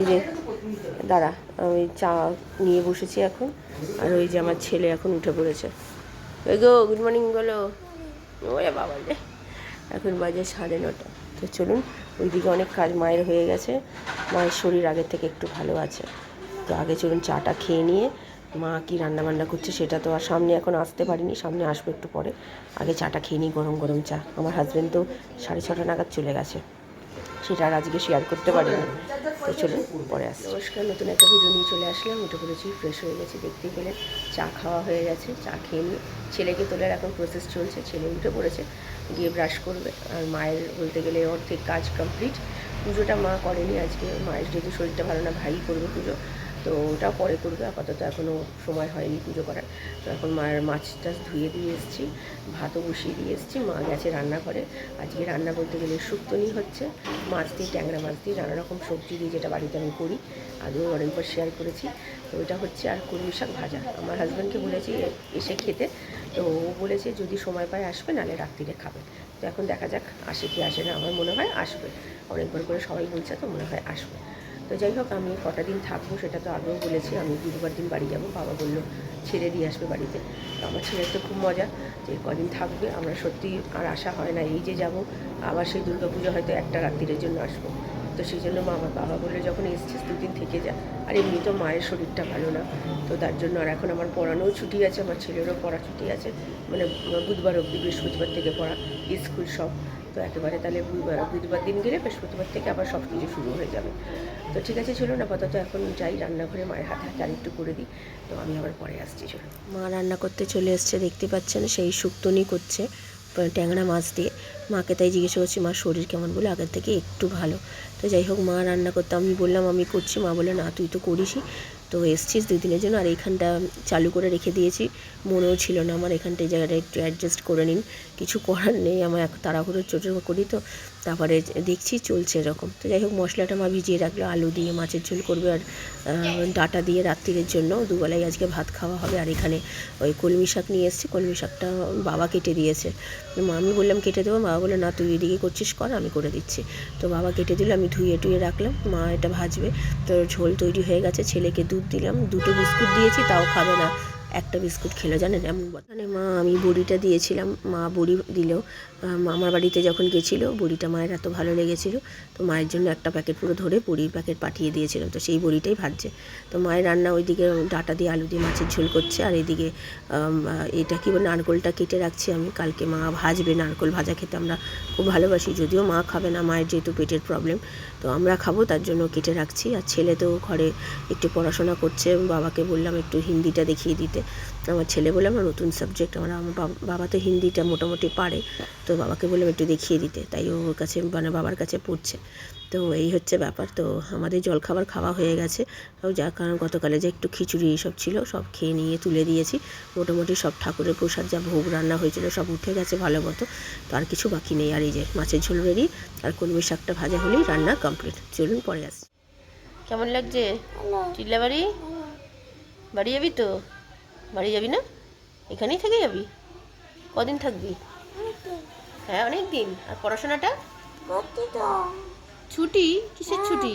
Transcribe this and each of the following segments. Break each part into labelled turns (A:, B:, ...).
A: যে দাঁড়া, আমি চা নিয়ে বসেছি এখন। আর ওই যে আমার ছেলে এখন উঠে পড়েছে। ওই গো, গুড মর্নিং বলো। ওরে বাবা রে, এখন বাজে 9:30। তো চলুন, ওইদিকে অনেক কাজ মায়ের হয়ে গেছে। মায়ের শরীর আগের থেকে একটু ভালো আছে। তো আগে চলুন চাটা খেয়ে নিয়ে, মা কি রান্না বান্না করছে সেটা তো আর সামনে এখন আসতে পারিনি, সামনে আসবো একটু পরে। আগে চাটা খেয়ে নিই, গরম গরম চা। আমার হাজব্যান্ড তো 6:30 নাগাদ চলে গেছে, সেটা আর আজকে শেয়ার করতে পারিনি। তো চলুন পরে আসছি। নমস্কার, নতুন একটা ভিডিও নিয়ে চলে আসলাম। উঠে পড়েছি, ফ্রেশ হয়ে গেছি, দেখতেই পেলে চা খাওয়া হয়ে গেছে। চা খেয়ে নিয়ে ছেলেকে তোলার এখন প্রসেস চলছে। ছেলে উঠে পড়েছে, গিয়ে ব্রাশ করবে। আর মায়ের বলতে গেলে অর্ধেক কাজ কমপ্লিট। পুজোটা মা করেনি আজকে, মায়ের যেহেতু শরীরটা ভালো না, ভাই করবে পুজো। তো ওটা পরে করবে, আপাতত এখনও সময় হয়নি পুজো করার। তো এখন মায়ের মাছ টাছ ধুয়ে দিয়ে এসেছি, ভাতও বসিয়ে দিয়ে এসেছি। মা গেছে রান্নাঘরে। আজকে রান্না বলতে গেলে শুক্তনি হচ্ছে, মাছ দিয়ে, ট্যাংরা মাছ দিয়ে, নানা রকম সবজি দিয়ে, যেটা বাড়িতে আমি করি, আগেও অনেকবার শেয়ার করেছি। তো ওইটা হচ্ছে, আর কলমি শাক ভাজা। আমার হাজব্যান্ডকে বলেছি এসে খেতে, তো ও বলেছে যদি সময় পায় আসবে, নাহলে রাত্রিরে খাবে। তো এখন দেখা যাক আসে কি আসে না, আমার মনে হয় আসবে। অনেকবার করে সবাই বলছে, তো মনে হয় আসবে। তো যাই হোক, আমি কটা দিন থাকবো সেটা তো আগেও বলেছি, আমি বুধবার দিন বাড়ি যাব। বাবা বললো ছেড়ে দিয়ে আসবে বাড়িতে। তো আমার ছেলের তো খুব মজা যে কদিন থাকবে। আমরা সত্যি আর আশা হয় না, এই যে যাব আবার সেই দুর্গাপুজো হয়তো একটা রাত্রির জন্য আসবো। তো সেই জন্য আমার বাবা বললো যখন এসছিস 2 দিন থেকে যা। আর এমনি তো মায়ের শরীরটা ভালো না, তো তার জন্য। আর এখন আমার পড়ানোও ছুটি আছে, আমার ছেলেরও পড়া ছুটি আছে, মানে বুধবার অবধি, বৃহস্পতিবার থেকে পড়া, স্কুল সব। তো একেবারে তাহলে বুধবার দিন গেলে বৃহস্পতিবার থেকে আবার সব কিছু শুরু হয়ে যাবে। তো ঠিক আছে, চলুন আপাতত এখন যাই রান্নাঘরে, মায়ের হাতে হাতে আর একটু করে দিই। তো আমি আবার পরে আসছি, চলুন। মা রান্না করতে চলে এসছে, দেখতে পাচ্ছেন, সেই শুক্তনি করছে ট্যাংরা মাছ দিয়ে। মাকে তাই জিজ্ঞেস করছি মা শরীর কেমন, বলে আগের থেকে একটু ভালো। তো যাই হোক, মা রান্না করতে, আমি বললাম আমি করছি, মা বলে না তুই তো করিসই, তো এসছিস 2 দিনের জন্য। আর এইখানটা চালু করে রেখে দিয়েছি, মনেও ছিল না আমার এখানটা, এই জায়গাটা একটু অ্যাডজাস্ট করে নিন, কিছু করার নেই, আমার তাড়াহুড়ো চোটে করি তো। তারপরে দেখছি চলছে এরকম। তো যাই হোক, মশলাটা মা ভিজিয়ে রাখলো, আলু দিয়ে মাছের ঝোল করবে, আর ডাঁটা দিয়ে রাত্রিরের জন্য দুবেলায় আজকে ভাত খাওয়া হবে। আর এখানে ওই কলমি শাক নিয়ে এসেছি, কলমি শাকটা বাবা কেটে দিয়েছে। আমি বললাম কেটে দেবো, বাবা বলে না তুই এদিকে করছিস কর, আমি করে দিচ্ছি। তো বাবা কেটে দিল, আমি ধুয়ে টুয়ে রাখলাম, মা এটা ভাজবে। তো ঝোল তৈরি হয়ে গেছে, ছেলেকে দুধ দিলাম, 2টো বিস্কুট দিয়েছি, তাও খাবে না, একটা বিস্কুট খেলো, জানেন এমন। মানে মা, আমি বড়িটা দিয়েছিলাম, মা বড়ি দিল। আমার বাড়িতে যখন গেছিলো, বড়িটা মায়ের এত ভালো লেগেছিলো, তো মায়ের জন্য একটা প্যাকেট পুরো ধরে বড়ির প্যাকেট পাঠিয়ে দিয়েছিলাম। তো সেই বড়িটাই ভাজছে। তো মায়ের রান্না ওইদিকে ডাঁটা দিয়ে আলু দিয়ে মাছের ঝোল করছে, আর এইদিকে এটা কি বলে, নারকোলটা কেটে রাখছি আমি, কালকে মা ভাজবে। নারকোল ভাজা খেতে আমরা খুব ভালোবাসি, যদিও মা খাবে না, মায়ের যেহেতু পেটের প্রবলেম, তো আমরা খাবো, তার জন্য কেটে রাখছি। আর ছেলে তো ঘরে একটু পড়াশোনা করছে, বাবাকে বললাম একটু হিন্দিটা দেখিয়ে দিতে। আমার ছেলে বলে আমার নতুন সাবজেক্ট, আমার বাবা তো হিন্দিটা মোটামুটি পারে, তো বাবাকে বললাম একটু দেখিয়ে দিতে, তাই ওর কাছে, মানে বাবার কাছে পড়ছে। তো এই হচ্ছে ব্যাপার। তো আমাদের জলখাবার খাওয়া হয়ে গেছে, যার কারণ গতকালে যে একটু খিচুড়ি এইসব ছিল, সব খেয়ে নিয়ে তুলে দিয়েছি। মোটামুটি সব ঠাকুরের প্রসাদ যা ভোগ রান্না হয়েছিল সব উঠে গেছে ভালো মতো, তো আর কিছু বাকি নেই। আর এই যে মাছের ঝোল রেডি, আর কলমি শাকটা ভাজা হলেই রান্না কমপ্লিট। চলুন পরে আসি। কেমন লাগছে চিল্লাবাড়ি? বাড়ি যাবি তো? বাড়ি যাবি না? এখানেই থেকে যাবি? কদিন থাকবি? হ্যাঁ, অনেক দিন। আর পড়াশোনাটা? ছুটি? কিসের ছুটি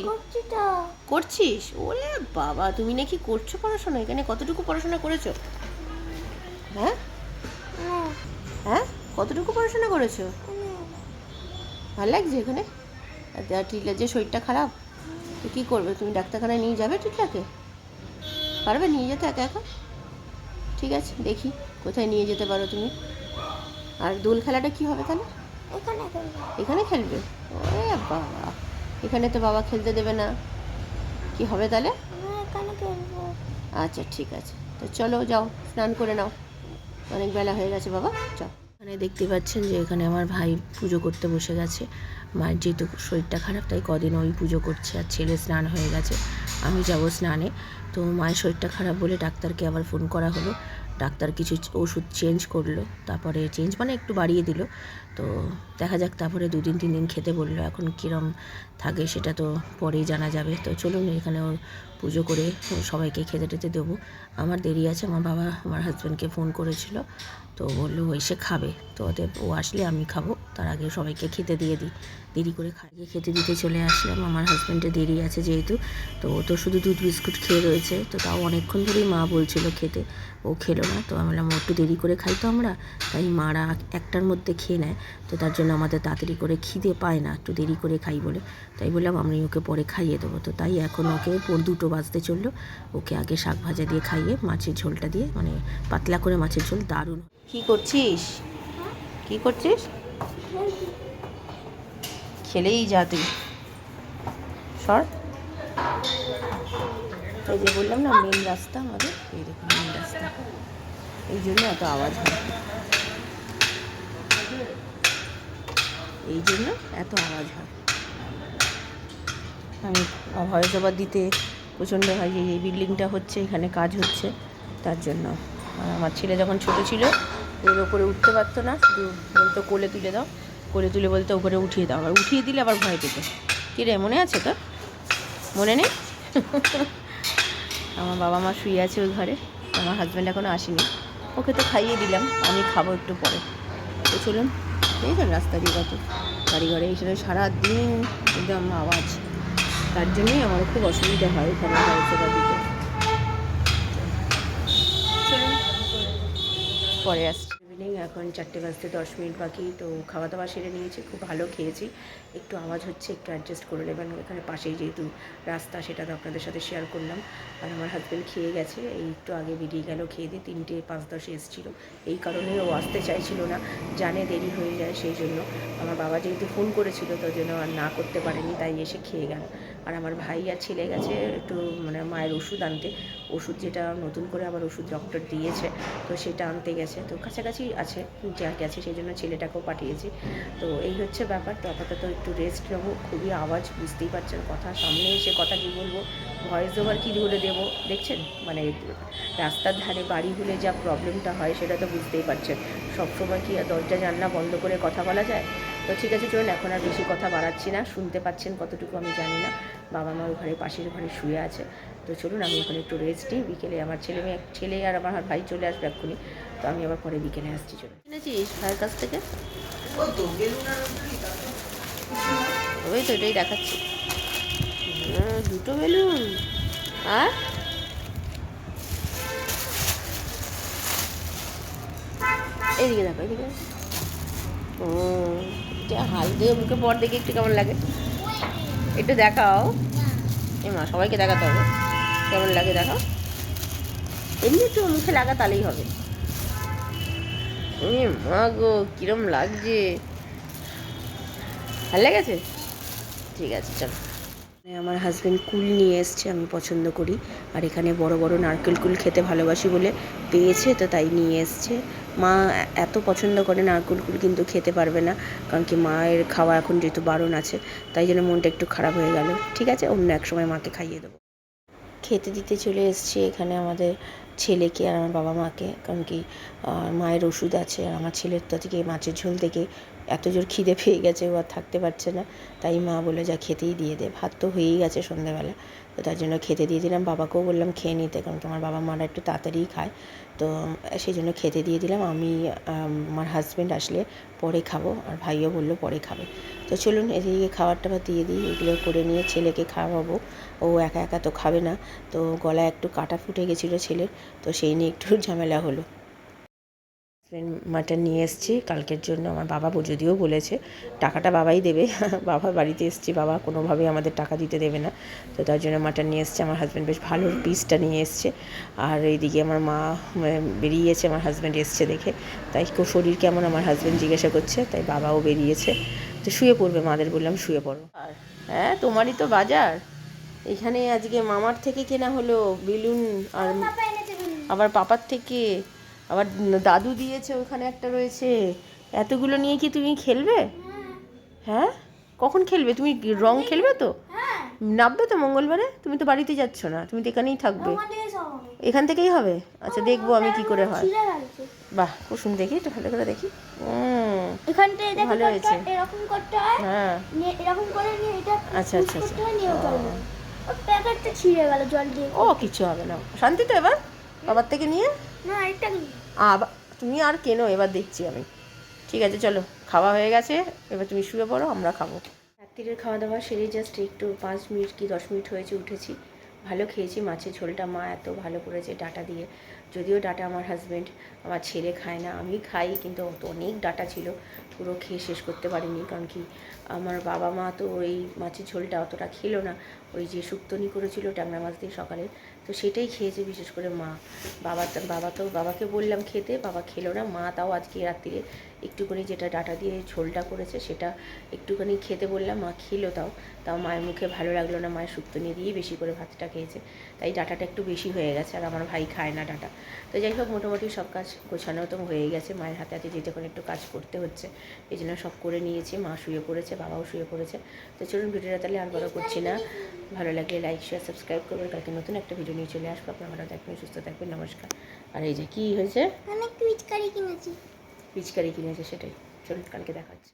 A: করছিস? ওরে বাবা, তুমি নাকি করছো পড়াশোনা? এখানে কতটুকু পড়াশোনা করেছো? হ্যাঁ হ্যাঁ, কতটুকু পড়াশোনা করেছো? ভালো লাগছে এখানে? টিটলার যে শরীরটা খারাপ, তো কী করবে তুমি? ডাক্তারখানায় নিয়ে যাবে টিটলাকে? পারবে নিয়ে যেতে একা একা? ঠিক আছে, দেখি কোথায় নিয়ে যেতে পারো তুমি। আর দোল খেলাটা কি হবে তাহলে? এখানে খেলবে? ওরে বাবা, এখানে তো বাবা খেলতে দেবে না, কি হবে তাহলে? আচ্ছা ঠিক আছে, তো চলো যাও, স্নান করে নাও, অনেক বেলা হয়ে গেছে বাবা, যাও। এখানে দেখতে পাচ্ছেন যে এখানে আমার ভাই পুজো করতে বসে গেছে। মায়ের যেহেতু শরীরটা খারাপ, তাই কদিন ওই পুজো করছে, আর ছেলে স্নান হয়ে গেছে, আমি যাব স্নানে। তো মায়ের শরীরটা খারাপ বলে ডাক্তারকে আবার ফোন করা হলো, ডাক্তার কিছু ওষুধ চেঞ্জ করলো, তারপরে চেঞ্জ মানে একটু বাড়িয়ে দিল। তো দেখা যাক, তারপরে 2-3 দিন খেতে বললো। এখন কীরম থাকে সেটা তো পরেই জানা যাবে। তো চলুন, এখানে ওর পুজো করে সবাইকে খেতে টেতে দেবো। আমার দেরি আছে, আমার বাবা আমার হাজব্যান্ডকে ফোন করেছিল, তো বললো এসে খাবে, তো ওদের ও আসলে আমি খাবো। তার আগে সবাইকে খেতে দিয়ে দিই, দেরি করে খাইয়ে খেতে দিতে চলে আসলাম। আমার হাজব্যান্ডের দেরি আছে যেহেতু, তো ও তো শুধু দুধ বিস্কুট খেয়ে রয়েছে, তো তাও অনেকক্ষণ ধরেই মা বলছিল খেতে, ও খেলো না। তো আমি বললাম একটু দেরি করে খাই তো আমরা, তাই মারা একটার মধ্যে খেয়ে নেয়, তো তার জন্য আমাদের তাড়াতাড়ি করে খিদে পায় না, একটু দেরি করে খাই বলে, তাই বললাম আমি ওকে পরে খাইয়ে দেবো। তো তাই এখন ওকে 2টো বাজতে চললো, ওকে আগে শাক ভাজা দিয়ে খাইয়ে মাছের ঝোলটা দিয়ে, মানে পাতলা করে মাছের ঝোল, দারুণ। কি করছিস? কি করছিস? খেলেই যা তুই, সর। এই যে বললাম না মেন রাস্তা আমাদের, এই দেখুন মেন রাস্তা, এই জন্য এত আওয়াজ হয়, এই জন্য এত আওয়াজ হয়। আমি ভয়েস ওভার দিতে প্রচণ্ড হয়, যে এই বিল্ডিংটা হচ্ছে, এখানে কাজ হচ্ছে, তার জন্য। আর আমার ছেলে যখন ছোটো ছিল ওর ওপরে উঠতে পারতো না, শুধু বলতো কোলে তুলে দাও, কোলে তুলে বলতো ওপরে উঠিয়ে দাও, আবার উঠিয়ে দিলে আবার ভয় পেত। কী রে, মনে আছে তো? মনে নেই? আমার বাবা মা শুয়ে আছে ওই ঘরে, আমার হাজব্যান্ড এখনও আসেনি, ওকে তো খাইয়ে দিলাম, আমি খাবো একটু পরে। তো চলুন, দেখবেন রাস্তা দিয়ে কত গাড়ি ঘরে, এইখানে সারাদিন একদম আওয়াজ, তার জন্যই আমার খুব অসুবিধা হয় এখানে গাড়ি দিতে। চলুন পরে আসছি। ইভিনিং এখন 4টে বাজতে 10 মিনিট বাকি, তো খাওয়া দাওয়া সেরে নিয়েছি, খুব ভালো খেয়েছি। একটু আওয়াজ হচ্ছে, একটু অ্যাডজাস্ট করে নেবেন, এখানে পাশেই যেহেতু রাস্তা, সেটা তো আপনাদের সাথে শেয়ার করলাম। আর আমার হাজব্যান্ড খেয়ে গেছে, এই একটু আগে বেরিয়ে গেল খেয়ে দিয়ে, 3টে 5-10 এসেছিলো, এই কারণে ও আসতে চাইছিল না, জানে দেরি হয়ে যায়, সেই জন্য। আমার বাবা যেহেতু ফোন করেছিল, তো জন্য আর না করতে পারেনি, তাই এসে খেয়ে গেল। আর আমার ভাই আর ছেলে গেছে একটু মানে মায়ের ওষুধ আনতে, ওষুধ যেটা নতুন করে আবার ওষুধ ডক্টর দিয়েছে, তো সেটা আনতে গেছে, তো কাছাকাছি আছে যা গেছে, সেই জন্য ছেলেটাকেও পাঠিয়েছি। তো এই হচ্ছে ব্যাপার। তো আপাতত একটু রেস্ট নেবো, খুবই আওয়াজ, বুঝতেই পারছেন, কথা সামনে এসে কথা কী বলবো, ভয়েস ওভার কী ধরে দেবো, দেখছেন মানে রাস্তার ধারে বাড়ি হলে যা প্রবলেমটা হয় সেটা তো বুঝতেই পারছেন, সবসময় কি আর দরজা জানলা বন্ধ করে কথা বলা যায়? তো ঠিক আছে চলুন, এখন আর বেশি কথা বাড়াচ্ছি না, শুনতে পাচ্ছেন কতটুকু আমি জানি না, বাবা মা ওই ঘরে পাশের ঘরে শুয়ে আছে। তো চলুন আমি এখন একটু রেস্ট নিই, বিকেলে আমার ছেলে আর আমার ভাই চলে আসবে এক্ষুনি, তো আমি আবার পরে বিকেলে আসছি। চলুন, কিনেছিস ভাইয়ের কাছ থেকে? ওই তো এটাই দেখাচ্ছি, 2টো বেলুন। আর এইদিকে দেখো, এইদিকে, ও হাল দিয়ে মুখে পর দেখে একটু কেমন লাগে, একটু দেখাও। এ মা, সবাইকে দেখাতে হবে, কেমন লাগে দেখাও, এমনি একটু মুখে লাগা তাহলেই হবে। এ মা গো, কিরম লাগছে, ভালো লেগেছে? ঠিক আছে চলো। আমার হাজব্যান্ড কুল নিয়ে এসছে, আমি পছন্দ করি, আর এখানে বড় বড় নারকেল কুল খেতে ভালোবাসি বলে পেয়েছে, তো তাই নিয়ে এসছে। মা এত পছন্দ করে নারকেল কুল, কিন্তু খেতে পারবে না, কারণ কি মায়ের খাওয়া এখন যেহেতু বারণ আছে, তাই জন্য মনটা একটু খারাপ হয়ে গেল। ঠিক আছে, অন্য এক সময় মাকে খাইয়ে দেবো। খেতে দিতে চলে এসেছি এখানে আমাদের ছেলেকে আর আমার বাবা মাকে, কারণ কি মায়ের ওষুধ আছে, আর আমার ছেলের তো থেকে মাছের ঝোল থেকে এত জোর খিদে পেয়ে গেছে, ও আর থাকতে পারছে না, তাই মা বলে যা খেতেই দিয়ে দে, ভাত তো হয়েই গেছে সন্ধ্যাবেলা, তো তার জন্য খেতে দিয়ে দিলাম। বাবাকেও বললাম খেয়ে নিতে, কারণ কি আমার বাবা মারা একটু তাড়াতাড়িই খায়, তো সেই জন্য খেতে দিয়ে দিলাম। আমি আমার হাজব্যান্ড আসলে পরে খাবো, আর ভাইও বললো পরে খাবে। তো চলুন এদিকে খাবার টাবার দিয়ে দিই, এগুলো করে নিয়ে ছেলেকে খাওয়াবো, ও একা একা তো খাবে না, তো গলায় একটু কাটা ফুটে গেছিলো ছেলের, তো সেই নিয়ে একটু ঝামেলা হলো। মাটন নিয়ে এসেছি কালকের জন্য, আমার বাবা যদিও বলেছে টাকাটা বাবাই দেবে, বাবা বাড়িতে এসেছি, বাবা কোনোভাবেই আমাদের টাকা দিতে দেবে না, তো তার জন্য মাটন নিয়ে এসেছে। আমার হাজব্যান্ড বেশ ভালো পিসটা নিয়ে এসছে, আর এইদিকে আমার মা বেরিয়েছে, আমার হাজব্যান্ড এসছে দেখে, তাই শরীর কেমন আমার হাজব্যান্ড জিজ্ঞাসা করছে, তাই বাবাও বেরিয়েছে, তো শুয়ে পড়বে, মাদের বললাম শুয়ে পড়ো। আর হ্যাঁ, তোমারই তো বাজার, এখানে আজকে মামার থেকে কেনা হলো বেলুন, আর আবার পাপার থেকে, আবার দাদু দিয়েছে, ওখানে একটা রয়েছে, এতগুলো নিয়ে কি তুমি খেলবে? হ্যাঁ, কখন খেলবে তুমি? রং খেলবে তো? নামবে তো মঙ্গলবারে? তুমি তো বাড়িতে যাচ্ছ না, তুমি তো এখানেই থাকবে, এখান থেকেই হবে? আচ্ছা দেখবো আমি কি করে হয়। বাহ, কুসুম দেখি একটু ভালো করে দেখি, ভালো হয়েছে, হ্যাঁ, আচ্ছা আচ্ছা আচ্ছা,
B: প্যাকেটটা ছিঁড়ে গেল জল দিয়ে।
A: ও কিছু হবে না, শান্তি তো এবার বাবার থেকে নিয়ে।
B: না, আরেকটা
A: আবার তুমি আর কেনো, এবার দেখছি আমি। ঠিক আছে চলো। খাওয়া হয়ে গেছে, এবার তুমি শুয়ে পড়ো, আমরা খাবো। রাত্রিরের খাওয়া দাওয়া সেরে জাস্ট একটু 5 মিনিট কি 10 মিনিট হয়েছে উঠেছি। ভালো খেয়েছি, মাছের ঝোলটা মা এত ভালো করেছে ডাঁটা দিয়ে। যদিও ডাঁটা আমার হাজব্যান্ড, আমার ছেলে খায় না, আমি খাই, কিন্তু অনেক ডাঁটা ছিল, পুরো খেয়ে শেষ করতে পারিনি। কারণ কি আমার বাবা মা তো ওই মাছের ঝোলটা অতটা খেলো না, ওই যে শুক্তনি করেছিল ট্যাংরা মাছ দিয়ে সকালে, তো সেটাই খেয়েছে বিশেষ করে মা। বাবাকে বললাম খেতে, বাবা খেলো না। মা তাও আজকে রাত্রিরে একটুখানি যেটা ডাঁটা দিয়ে ঝোলটা করেছে সেটা একটুখানি খেতে বললাম, মা খেলো। তাও মায়ের মুখে ভালো লাগলো না, মায়ের শুক্তনি দিয়েই বেশি করে ভাতটা খেয়েছে, তাই ডাঁটাটা একটু বেশি হয়ে গেছে। আর আমার ভাই খায় না ডাঁটা। তো যাই হোক, মোটামুটি সব কাজ গোছানো তো হয়ে গেছে, মায়ের হাতে হাতে যেটুকুন একটু কাজ করতে হচ্ছে, এই জন্য সব করে নিয়েছি। মা শুয়ে পড়েছে, বাবাও শুয়ে পড়েছে। তো চলুন, ভিডিওটা তাহলে আর বড় করছি না। ভালো লাগলে লাইক শেয়ার সাবস্ক্রাইব করবেন। কালকে নতুন একটা ভিডিও নিয়ে চলে আসবো। আপনারা ভালো থাকবেন, সুস্থ থাকবেন, নমস্কার। আর এই যে কী হয়েছে,
B: অনেক পিচকারি কিনেছি।
A: পিচকারি কিনেছে সেটাই, চলুন কালকে দেখা হচ্ছে।